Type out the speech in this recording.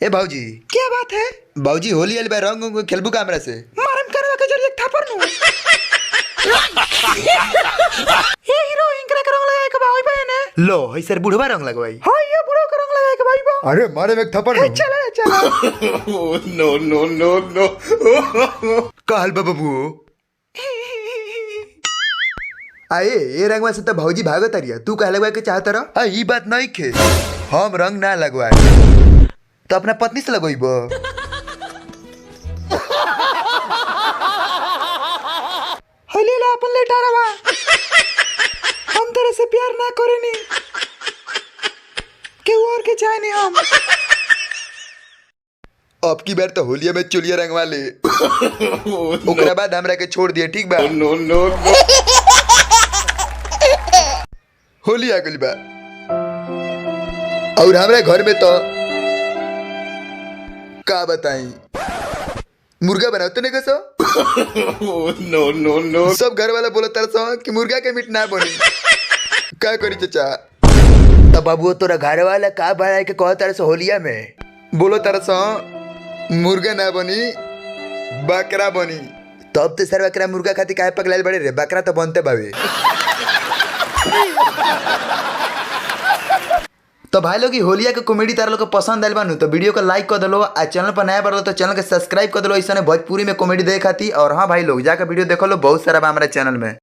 ए भाऊजी, क्या बात है? भाऊजी होली आइल बा, रंग उंग खेलबू का हमरा से? मारम करवा के जरिए थापर नु। ये हीरो इंकरा के रंग लगाए के भाई बहन है। लो हई सर बुढ़वा रंग लगवाई। हां ये बुढ़ो के रंग लगाए के भाई बा। अरे मारे में थप्पड़ नु। चला चला। नो नो नो नो। कहल बाबू आए ये रंगवा से तो भाऊजी भागत रिया, तू कह लगवाए के चाहत रह? ई बात नहीं खे, हम रंग ना लगवाए तो अपना पत्नी से लगवाइबो। हली ला अपन लेटा रवा। हम तेरे से प्यार ना करेनी। केहू और के चाहे नहीं हम। अब की बार तो होलिया में चुलिया रंगवा ले। ओकरा बाद हमरा के छोड़ दिए, ठीक बा? नो नो नो। होली आ गइल बा और हमरा घर में तो का बताई, मुर्गा बनाते नहीं कसो। नो नो नो। सब घर वाला बोला तरसो कि मुर्गा के मीट ना बनी। का करी चाचा? तब बाबू तोरा घर वाला का बनाए के कह तरस होलिया में बोलो तरसो मुर्गा ना बनी बकरा बनी। तब तो सर बकरा मुर्गा खाती काहे पगलाइल बड़े रे, बकरा तो बनते बावे। तो भाई लोग होलिया के कॉमेडी तार लोग को पसंद आइल बानू तो वीडियो को लाइक कर दलो, आ चैनल पर नया बार तो चैनल के सब्सक्राइब कर दलो, ऐसा भोजपुरी में कॉमेडी देखाती। और हाँ भाई लोग जाकर वीडियो देखो लो, बहुत सारा बा हमारे चैनल में।